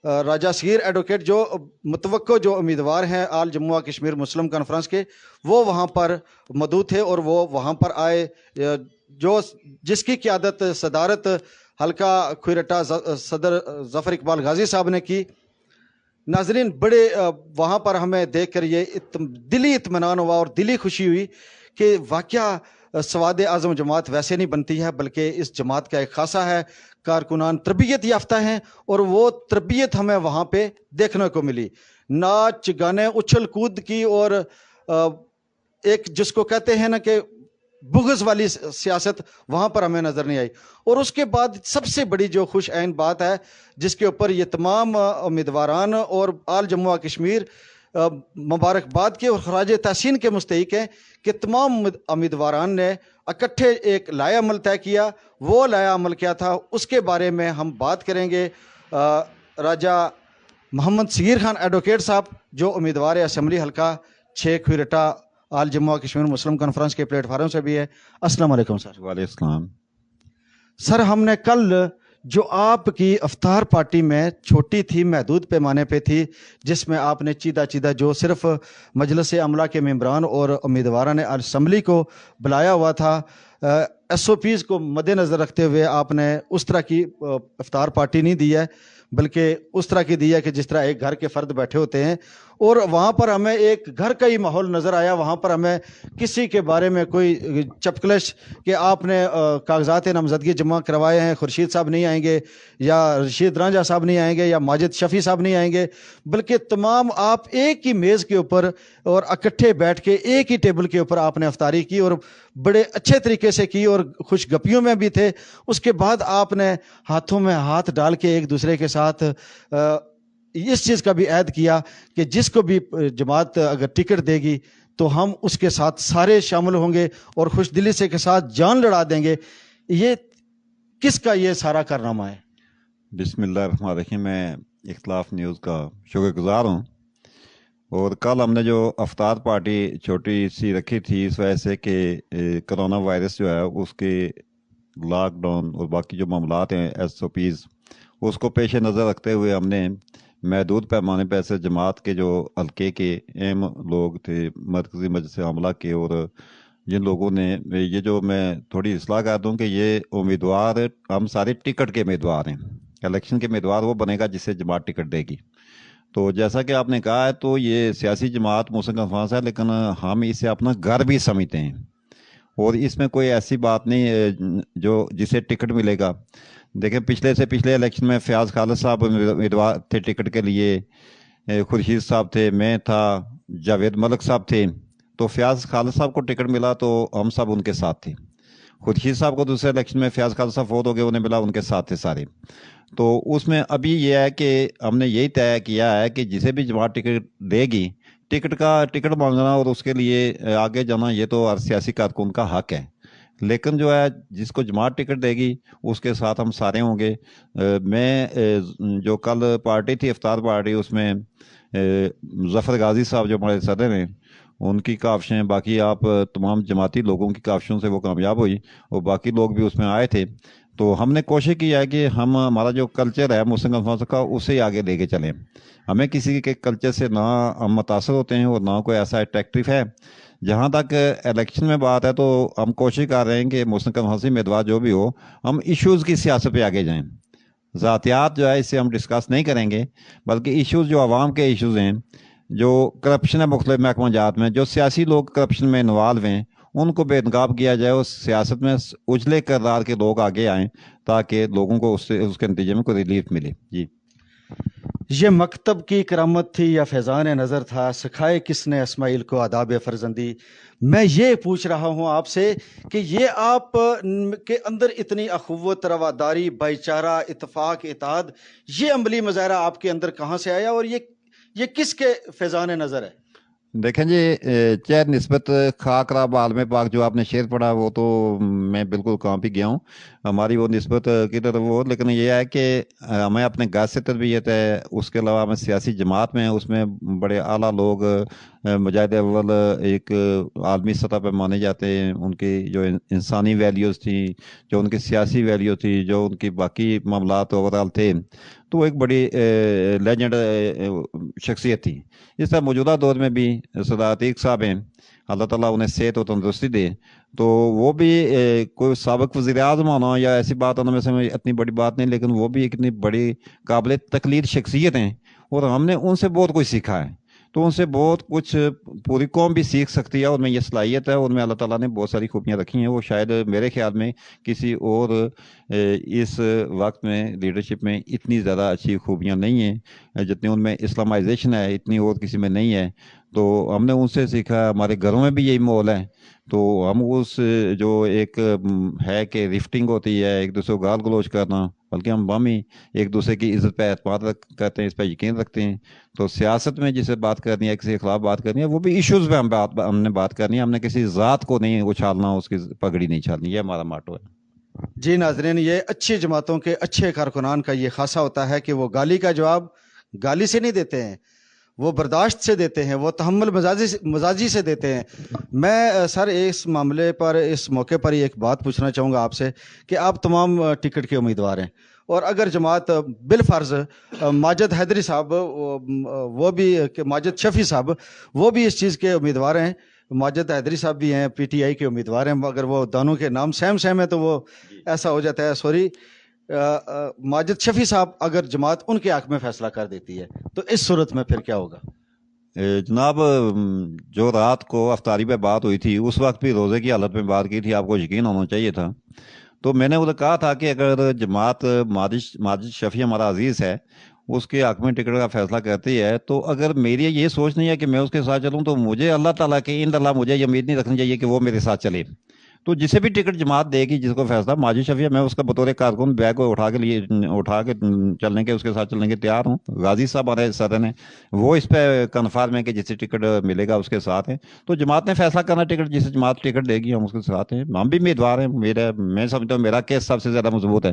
راجہ صغیر ایڈوکیٹ جو متوقع جو امیدوار ہیں آل جموں کشمیر مسلم کانفرنس کے، وہ وہاں پر موجود تھے اور وہ وہاں پر آئے، جس کی قیادت صدارت حلقہ کھوئیرٹا صدر ظفر اقبال غازی صاحب نے کی۔ ناظرین، بڑے وہاں پر ہمیں دیکھ کر یہ دلی اطمینان ہوا اور دلی خوشی ہوئی کہ واقعہ سواد اعظم جماعت ویسے نہیں بنتی ہے، بلکہ اس جماعت کا ایک خاصہ ہے، کارکنان تربیت یافتہ ہیں، اور وہ تربیت ہمیں وہاں پہ دیکھنے کو ملی۔ ناچ گانے اچھل کود کی اور ایک جس کو کہتے ہیں نا کہ بغض والی سیاست وہاں پر ہمیں نظر نہیں آئی۔ اور اس کے بعد سب سے بڑی جو خوش عین بات ہے جس کے اوپر یہ تمام امیدواران اور آل جموں کشمیر مبارکباد کے اور خراج تحسین کے مستحق ہیں کہ تمام امیدواران نے اکٹھے ایک لائحہ عمل طے کیا۔ وہ لائحہ عمل کیا تھا اس کے بارے میں ہم بات کریں گے۔ راجہ محمد صغیر خان ایڈوکیٹ صاحب جو امیدوار اسمبلی حلقہ 6 کھوئیرٹا آل جموں کشمیر مسلم کانفرنس کے پلیٹ فارم سے بھی ہے۔ السلام علیکم سر۔ وعلیکم السلام سر، ہم نے کل جو آپ کی افطار پارٹی میں چھوٹی تھی، محدود پیمانے پہ تھی، جس میں آپ نے چیدہ جو صرف مجلس عملہ کے ممبران اور امیدواران اسمبلی کو بلایا ہوا تھا، ایس او پیز کو مد نظر رکھتے ہوئے آپ نے اس طرح کی افطار پارٹی نہیں دی ہے، بلکہ اس طرح کی دی ہے کہ جس طرح ایک گھر کے فرد بیٹھے ہوتے ہیں، اور وہاں پر ہمیں ایک گھر کا ہی ماحول نظر آیا۔ وہاں پر ہمیں کسی کے بارے میں کوئی چپکلش کہ آپ نے کاغذات نامزدگی جمع کروائے ہیں، خورشید صاحب نہیں آئیں گے، یا رشید رانجھا صاحب نہیں آئیں گے، یا ماجد شفیع صاحب نہیں آئیں گے، بلکہ تمام آپ ایک ہی میز کے اوپر اور اکٹھے بیٹھ کے ایک ہی ٹیبل کے اوپر آپ نے افطاری کی اور بڑے اچھے طریقے سے کی اور خوش گپیوں میں بھی تھے۔ اس کے بعد آپ نے ہاتھوں میں ہاتھ ڈال کے ایک دوسرے کے ساتھ اس چیز کا بھی عہد کیا کہ جس کو بھی جماعت اگر ٹکٹ دے گی تو ہم اس کے ساتھ سارے شامل ہوں گے اور خوش دلی سے کے ساتھ جان لڑا دیں گے۔ یہ کس کا یہ سارا کارنامہ ہے؟ بسم اللہ الرحمن الرحیم۔ میں اختلاف نیوز کا شکر گزار ہوں، اور کل ہم نے جو افطار پارٹی چھوٹی سی رکھی تھی اس وجہ سے کہ کرونا وائرس جو ہے اس کے لاک ڈاؤن اور باقی جو معاملات ہیں ایس او پیز، اس کو پیش نظر رکھتے ہوئے ہم نے محدود پیمانے پہ ایسے جماعت کے جو حلقے کے اہم لوگ تھے، مرکزی مجلس عملہ کے، اور جن لوگوں نے یہ جو میں تھوڑی اصلاح کر دوں کہ یہ امیدوار ہم سارے ٹکٹ کے امیدوار ہیں، الیکشن کے امیدوار وہ بنے گا جسے جماعت ٹکٹ دے گی۔ تو جیسا کہ آپ نے کہا ہے تو یہ سیاسی جماعت مسلم کانفرنس ہے، لیکن ہم اسے اپنا گھر بھی سمجھتے ہیں، اور اس میں کوئی ایسی بات نہیں ہے جو جسے ٹکٹ ملے گا۔ دیکھیں پچھلے سے پچھلے الیکشن میں فیاض خالد صاحب امیدوار تھے ٹکٹ کے لیے، خورشید صاحب تھے، میں تھا، جاوید ملک صاحب تھے۔ تو فیاض خالد صاحب کو ٹکٹ ملا تو ہم سب ان کے ساتھ تھے۔ خورشید صاحب کو دوسرے الیکشن میں فیاض خالد صاحب فوت ہو گئے، انہیں ملا، ان کے ساتھ تھے سارے۔ تو اس میں ابھی یہ ہے کہ ہم نے یہی طے کیا ہے کہ جسے بھی جماعت ٹکٹ دے گی، ٹکٹ مانگنا اور اس کے لیے آگے جانا یہ تو ہر سیاسی کارکن کا حق ہے، لیکن جو ہے جس کو جماعت ٹکٹ دے گی اس کے ساتھ ہم سارے ہوں گے۔ میں جو کل پارٹی تھی افطار پارٹی، اس میں ظفر غازی صاحب جو ہمارے صدر ہیں ان کی کاوشیں، باقی آپ تمام جماعتی لوگوں کی کاوشوں سے وہ کامیاب ہوئی، اور باقی لوگ بھی اس میں آئے تھے۔ تو ہم نے کوشش کی ہے کہ ہم ہمارا جو کلچر ہے مسلم کانفرنس کا اسے آگے لے کے چلیں۔ ہمیں کسی کے کلچر سے نہ ہم متاثر ہوتے ہیں اور نہ کوئی ایسا اٹریکٹیو ہے۔ جہاں تک الیکشن میں بات ہے تو ہم کوشش کر رہے ہیں کہ مسلم کانفرنس امیدوار جو بھی ہو، ہم ایشوز کی سیاست پہ آگے جائیں۔ ذاتیات جو ہے اسے ہم ڈسکس نہیں کریں گے، بلکہ ایشوز جو عوام کے ایشوز ہیں، جو کرپشن ہے مختلف محکمہ جات میں، جو سیاسی لوگ کرپشن میں انوالو ہیں، ان کو بے نقاب کیا جائے، اس سیاست میں اجلے کردار کے لوگ آگے آئیں تاکہ لوگوں کو اس کے نتیجے میں کوئی ریلیف ملے۔ جی، یہ مکتب کی کرامت تھی یا فیضان نظر تھا، سکھائے کس نے اسماعیل کو آداب فرزندی؟ میں یہ پوچھ رہا ہوں آپ سے کہ یہ آپ کے اندر اتنی اخوت، رواداری، بھائی چارہ، اتفاق، اتحاد، یہ عملی مظاہرہ آپ کے اندر کہاں سے آیا اور یہ کس کے فیضان نظر ہے؟ دیکھیں جی، چاہے نسبت خاک راب عالم پاک جو آپ نے شعر پڑھا وہ تو میں بالکل کام پہ گیا ہوں، ہماری وہ نسبت کی طرف وہ، لیکن یہ ہے کہ ہمیں اپنے گھر سے تربیت ہے، اس کے علاوہ ہمیں سیاسی جماعت میں اس میں بڑے اعلیٰ لوگ مجاہد اول ایک عالمی سطح پہ مانے جاتے ہیں. ان کی جو انسانی ویلیوز تھیں, جو ان کی سیاسی ویلیو تھی, جو ان کی باقی معاملات اوورال تھے, تو وہ ایک بڑی لیجنڈ شخصیت تھی. اس طرح موجودہ دور میں بھی سردار عتیق صاحب ہیں, اللہ تعالیٰ انہیں صحت و تندرستی دے, تو وہ بھی کوئی سابق وزیر اعظم ہونا یا ایسی بات ہونا میں سے اتنی بڑی بات نہیں, لیکن وہ بھی ایک اتنی بڑی قابل تقلید شخصیت ہیں, اور ہم نے ان سے بہت کچھ سیکھا ہے. تو ان سے بہت کچھ پوری قوم بھی سیکھ سکتی ہے, اور میں یہ صلاحیت ہے, اور میں اللہ تعالیٰ نے بہت ساری خوبیاں رکھی ہیں. وہ شاید میرے خیال میں کسی اور اس وقت میں لیڈرشپ میں اتنی زیادہ اچھی خوبیاں نہیں ہیں جتنی ان میں اسلامائزیشن ہے, اتنی اور کسی میں نہیں ہے. تو ہم نے ان سے سیکھا. ہمارے گھروں میں بھی یہی ماحول ہے, تو ہم اس جو ایک ہے کہ رفٹنگ ہوتی ہے, ایک دوسرے کو گال گلوچ کرنا, بلکہ ہم بامی ایک دوسرے کی عزت پہ اعتماد کرتے ہیں, اس پہ یقین رکھتے ہیں. تو سیاست میں جسے بات کرنی ہے, کسی کے خلاف بات کرنی ہے, وہ بھی ایشوز پہ ہم نے بات کرنی ہے. ہم نے کسی ذات کو نہیں اچھالنا, اس کی پگڑی نہیں چھالنی. یہ ہمارا ماٹو ہے. جی ناظرین, یہ اچھی جماعتوں کے اچھے کارکنان کا یہ خاصہ ہوتا ہے کہ وہ گالی کا جواب گالی سے نہیں دیتے ہیں, وہ برداشت سے دیتے ہیں, وہ تحمل مزاجی سے دیتے ہیں. میں سر اس معاملے پر, اس موقع پر ایک بات پوچھنا چاہوں گا آپ سے کہ آپ تمام ٹکٹ کے امیدوار ہیں, اور اگر جماعت بالفرض ماجد حیدری صاحب, وہ بھی ماجد شفیع صاحب, وہ بھی اس چیز کے امیدوار ہیں, ماجد حیدری صاحب بھی ہیں پی ٹی آئی کے امیدوار ہیں, اگر وہ دونوں کے نام سیم ہے تو وہ ایسا ہو جاتا ہے. سوری, ماجد شفیع صاحب اگر جماعت ان کے حق میں فیصلہ کر دیتی ہے تو اس صورت میں پھر کیا ہوگا؟ جناب, جو رات کو افطاری پہ بات ہوئی تھی, اس وقت بھی روزے کی حالت میں بات کی تھی, آپ کو یقین ہونا چاہیے تھا. تو میں نے ادھر کہا تھا کہ اگر جماعت ماجد شفیع ہمارا عزیز ہے, اس کے حق میں ٹکٹ کا فیصلہ کرتی ہے, تو اگر میری یہ سوچ نہیں ہے کہ میں اس کے ساتھ چلوں, تو مجھے اللہ تعالیٰ کے مجھے یہ امید نہیں رکھنی چاہیے کہ وہ میرے ساتھ چلے. تو جسے بھی ٹکٹ جماعت دے گی, جس کو فیصلہ ماجد شفیع, میں اس کا بطور کارکن بیگ کو اٹھا کے چلنے کے, اس کے ساتھ چلنے کے تیار ہوں. غازی صاحب ہمارے صدر ہیں, وہ اس پہ کنفرم ہے کہ جسے ٹکٹ ملے گا اس کے ساتھ ہیں. تو جماعت نے فیصلہ کرنا ٹکٹ, جسے جماعت ٹکٹ دے گی ہم اس کے ساتھ ہیں. ہم بھی امیدوار ہیں. میں سمجھتا ہوں میرا کیس سب سے زیادہ مضبوط ہے,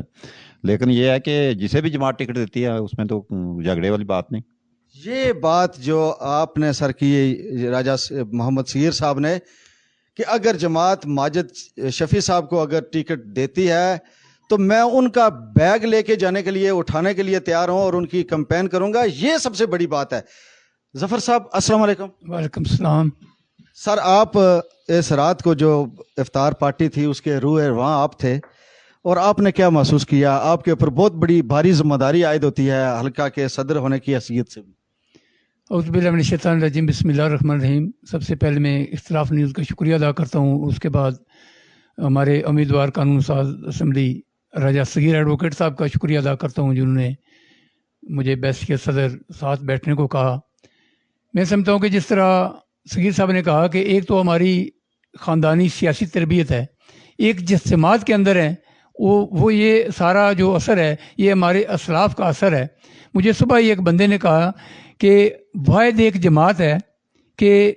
لیکن یہ ہے کہ جسے بھی جماعت ٹکٹ دیتی ہے اس میں تو جھگڑے والی بات نہیں. یہ بات جو آپ نے سر کی راجہ محمد صغیر صاحب نے, کہ اگر جماعت ماجد شفیع صاحب کو اگر ٹکٹ دیتی ہے تو میں ان کا بیگ لے کے جانے کے لیے, اٹھانے کے لیے تیار ہوں اور ان کی کمپین کروں گا. یہ سب سے بڑی بات ہے. ظفر صاحب السلام علیکم. وعلیکم السلام. سر, آپ اس رات کو جو افطار پارٹی تھی اس کے روح وہاں آپ تھے, اور آپ نے کیا محسوس کیا؟ آپ کے اوپر بہت بڑی بھاری ذمہ داری عائد ہوتی ہے حلقہ کے صدر ہونے کی حیثیت سے بھی. اعوذ باللہ من الشیطان الرجیم, بسم اللہ الرحمن الرحیم. سب سے پہلے میں اختلاف نیوز کا شکریہ ادا کرتا ہوں. اس کے بعد ہمارے امیدوار قانون ساز اسمبلی راجہ صغیر ایڈوکیٹ صاحب کا شکریہ ادا کرتا ہوں, جنہوں نے مجھے بیس کے صدر ساتھ بیٹھنے کو کہا. میں سمجھتا ہوں کہ جس طرح صغیر صاحب نے کہا کہ ایک تو ہماری خاندانی سیاسی تربیت ہے, ایک جس جماعت کے اندر ہے وہ یہ سارا جو اثر ہے یہ ہمارے اسلاف کا اثر ہے. مجھے صبح ہی ایک بندے نے کہا کہ واحد ایک جماعت ہے کہ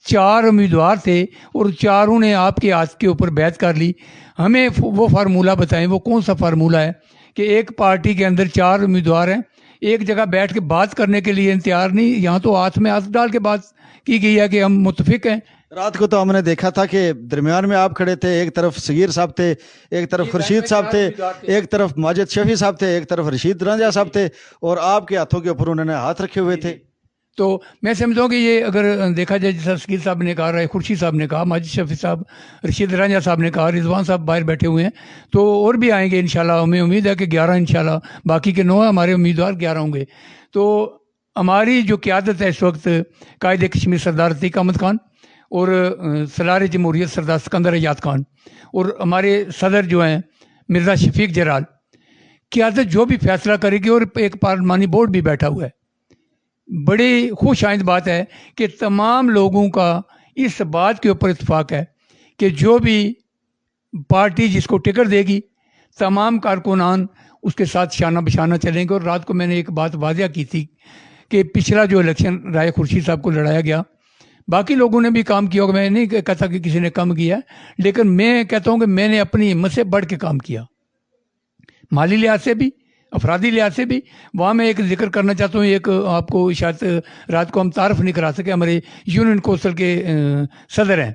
4 امیدوار تھے اور چاروں نے آپ کے ہاتھ کے اوپر بیعت کر لی. ہمیں وہ فارمولہ بتائیں, وہ کون سا فارمولہ ہے کہ ایک پارٹی کے اندر 4 امیدوار ہیں, ایک جگہ بیٹھ کے بات کرنے کے لیے تیار نہیں, یہاں تو ہاتھ میں ہاتھ ڈال کے بات کی گئی ہے کہ ہم متفق ہیں. رات کو تو ہم نے دیکھا تھا کہ درمیان میں آپ کھڑے تھے, ایک طرف صغیر صاحب تھے, ایک طرف خورشید صاحب تھے, ایک طرف ماجد شفیع صاحب تھے, ایک طرف رشید رانجھا صاحب تھے, اور آپ کے ہاتھوں کے اوپر انہوں نے ہاتھ رکھے ہوئے تھے. تو میں سمجھتا ہوں کہ یہ اگر دیکھا جائے, جیسا صغیر صاحب نے کہا, خورشید صاحب نے کہا, ماجد شفیع صاحب, رشید رانجھا صاحب نے کہا, رضوان صاحب باہر بیٹھے ہوئے ہیں, تو اور بھی آئیں گے انشاءاللہ. ہمیں امید ہے کہ 11 انشاءاللہ, باقی کے 9 ہمارے امیدوار 11 ہوں گے. تو ہماری جو قیادت ہے اس وقت قائد کشمیر سردار عتیق احمد خان اور سالار جمہوریت سردار سکندر ایاز خان, اور ہمارے صدر جو ہیں مرزا شفیق جرال, قیادت جو بھی فیصلہ کرے گی, اور ایک پارلیمانی بورڈ بھی بیٹھا ہوا ہے. بڑی خوش آئند بات ہے کہ تمام لوگوں کا اس بات کے اوپر اتفاق ہے کہ جو بھی پارٹی جس کو ٹکٹ دے گی تمام کارکنان اس کے ساتھ شانہ بشانہ چلیں گے. اور رات کو میں نے ایک بات واضح کی تھی کہ پچھلا جو الیکشن رائے خورشید صاحب کو لڑایا گیا, باقی لوگوں نے بھی کام کیا ہوگا, میں نہیں کہتا کہ کسی نے کم کیا, لیکن میں کہتا ہوں کہ میں نے اپنی ہمت سے بڑھ کے کام کیا, مالی لحاظ سے بھی, افرادی لحاظ سے بھی. وہاں میں ایک ذکر کرنا چاہتا ہوں, ایک آپ کو شاید رات کو ہم تعارف نہیں کرا سکے, ہمارے یونین کوسٹل کے صدر ہیں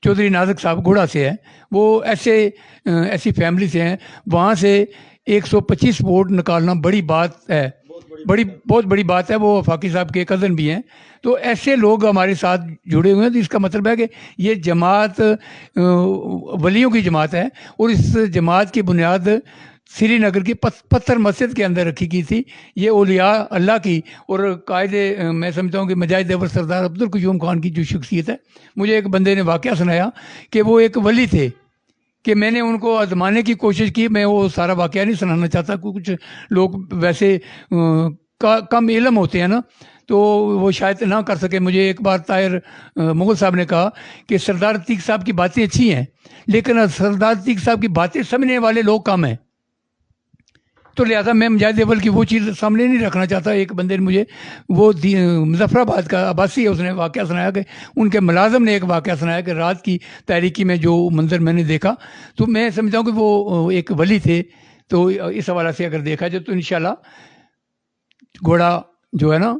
چودھری نازک صاحب, گھوڑا سے ہیں. وہ ایسی فیملی سے ہیں. وہاں سے 125 ووٹ نکالنا بڑی بات ہے, بہت بڑی بات ہے. وہ وفاقی صاحب کے کزن بھی ہیں. تو ایسے لوگ ہمارے ساتھ جڑے ہوئے ہیں. تو اس کا مطلب ہے کہ یہ جماعت ولیوں کی جماعت ہے, اور اس جماعت کی بنیاد سری نگر کی پتھر مسجد کے اندر رکھی کی تھی. یہ اولیاء اللہ کی اور قائد میں سمجھتا ہوں کہ مجاہد اول سردار عبدالقیوم خان کی جو شخصیت ہے. مجھے ایک بندے نے واقعہ سنایا کہ وہ ایک ولی تھے, کہ میں نے ان کو آزمانے کی کوشش کی. میں وہ سارا واقعہ نہیں سنانا چاہتا, کچھ لوگ ویسے کم علم ہوتے ہیں نا, تو وہ شاید نہ کر سکے. مجھے ایک بار طاہر مغل صاحب نے کہا کہ سردار عتیق صاحب کی باتیں اچھی ہیں, لیکن سردار عتیق صاحب کی باتیں سمجھنے والے لوگ کم ہیں. تو لہٰذا میں مجاہد اول کی وہ چیز سامنے نہیں رکھنا چاہتا. ایک بندے نے مجھے وہ مظفر آباد کا عباسی ہے, اس نے واقعہ سنایا کہ ان کے ملازم نے ایک واقعہ سنایا کہ رات کی تاریکی میں جو منظر میں نے دیکھا, تو میں سمجھتا ہوں کہ وہ ایک ولی تھے. تو اس حوالے سے اگر دیکھا جائے تو انشاءاللہ گھوڑا جو ہے نا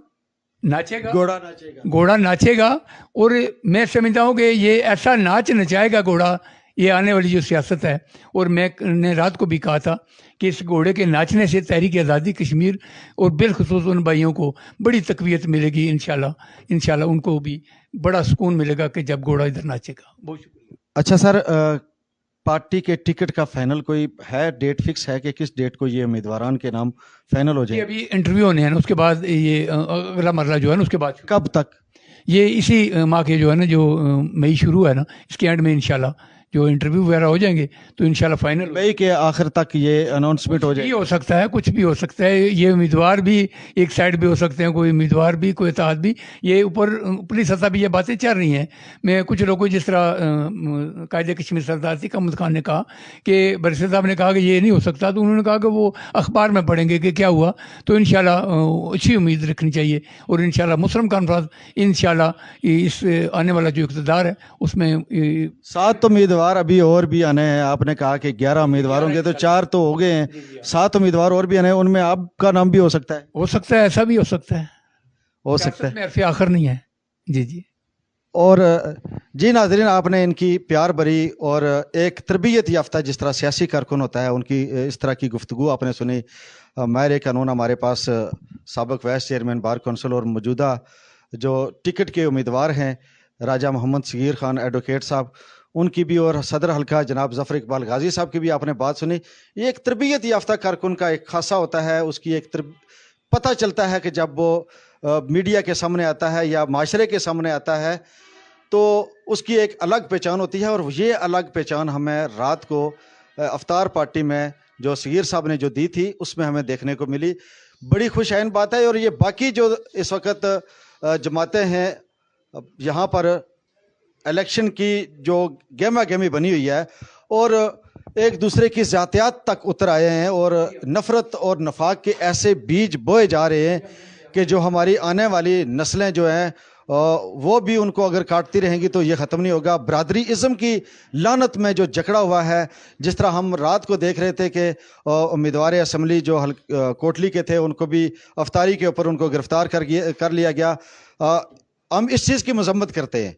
گھوڑا ناچے گا. اور میں سمجھتا ہوں کہ یہ ایسا ناچ نچائے گا گھوڑا, یہ آنے والی جو سیاست ہے. اور میں نے رات کو بھی کہا تھا کہ اس گھوڑے کے ناچنے سے تحریک آزادی کشمیر اور بالخصوص ان بھائیوں کو بڑی تقویت ملے گی. انشاءاللہ ان کو بھی بڑا سکون ملے گا کہ جب گھوڑا ادھر ناچے گا. بہت شکریہ. اچھا سر, پارٹی کے ٹکٹ کا فائنل کوئی ہے, ڈیٹ فکس ہے کہ کس ڈیٹ کو یہ امیدواران کے نام فائنل ہو جائے؟ ابھی انٹرویو ہونے ہیں نا, اس کے بعد یہ اگلا مرحلہ جو ہے نا, اس کے بعد کب تک؟ یہ اسی ماہ کے جو ہے نا, جو مئی شروع ہے نا, اس کے اینڈ میں انشاءاللہ جو انٹرویو وغیرہ ہو جائیں گے تو انشاءاللہ فائنل مئی کے آخر تک یہ اناؤنسمنٹ ہو جائے. ہو سکتا ہے, کچھ بھی ہو سکتا ہے. یہ امیدوار بھی ایک سائڈ بھی ہو سکتے ہیں, کوئی امیدوار بھی, کوئی اتحاد بھی. یہ اوپری سطح بھی یہ باتیں چل رہی ہیں. میں کچھ لوگوں جس طرح قائد کشمیر سردار عتیق احمد خان نے کہا کہ برسر صاحب نے کہا کہ یہ نہیں ہو سکتا, تو انہوں نے کہا کہ وہ اخبار میں پڑھیں گے کہ کیا ہوا. تو انشاءاللہ اچھی امید رکھنی چاہیے. اور انشاءاللہ مسلم کانفرنس انشاءاللہ اس آنے والا جو اقتدار ہے اس میں 7 امیدوار ابھی اور بھی آنے ہیں. آپ نے کہا کہ 11 امیدوار ہوں گے, تو 4 تو ہو گئے ہیں, 7 امیدوار اور بھی آنے ہیں. ان میں آپ کا نام بھی ہو سکتا ہے, ایسا بھی ہو سکتا ہے. حرف آخر نہیں ہے. جی. اور جی ناظرین, آپ نے ان کی پیار بری اور ایک تربیت یافتہ جس طرح سیاسی کارکن ہوتا ہے, ان کی اس طرح کی گفتگو آپ نے سنی. ماہر قانون ہمارے پاس سابق وائس چیئرمین بار کونسل اور موجودہ جو ٹکٹ کے امیدوار ہیں راجہ محمد صغیر خان ایڈوکیٹ صاحب, ان کی بھی, اور صدر حلقہ جناب ظفر اقبال غازی صاحب کی بھی آپ نے بات سنی. یہ ایک تربیت یافتہ کارکن کا ایک خاصہ ہوتا ہے. اس کی ایک پتہ چلتا ہے کہ جب وہ میڈیا کے سامنے آتا ہے یا معاشرے کے سامنے آتا ہے تو اس کی ایک الگ پہچان ہوتی ہے. اور یہ الگ پہچان ہمیں رات کو افطار پارٹی میں جو صغیر صاحب نے جو دی تھی اس میں ہمیں دیکھنے کو ملی. بڑی خوش عین بات ہے. اور یہ باقی جو اس وقت جماعتیں ہیں یہاں پر الیکشن کی جو گہما گہمی بنی ہوئی ہے اور ایک دوسرے کی ذاتیات تک اتر آئے ہیں, اور نفرت اور نفاق کے ایسے بیج بوئے جا رہے ہیں کہ جو ہماری آنے والی نسلیں جو ہیں وہ بھی ان کو اگر کاٹتی رہیں گی تو یہ ختم نہیں ہوگا. برادری ازم کی لعنت میں جو جکڑا ہوا ہے, جس طرح ہم رات کو دیکھ رہے تھے کہ امیدوار اسمبلی جو کوٹلی کے تھے ان کو بھی افطاری کے اوپر ان کو گرفتار کر لیا گیا. ہم اس چیز کی مذمت کرتے ہیں,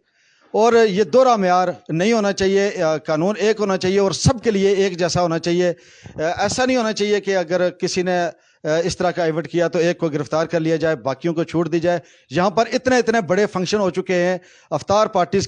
اور یہ دوہرا معیار نہیں ہونا چاہیے. قانون ایک ہونا چاہیے اور سب کے لیے ایک جیسا ہونا چاہیے. ایسا نہیں ہونا چاہیے کہ اگر کسی نے اس طرح کا ایونٹ کیا تو ایک کو گرفتار کر لیا جائے, باقیوں کو چھوڑ دی جائے. یہاں پر اتنے بڑے فنکشن ہو چکے ہیں افطار پارٹیز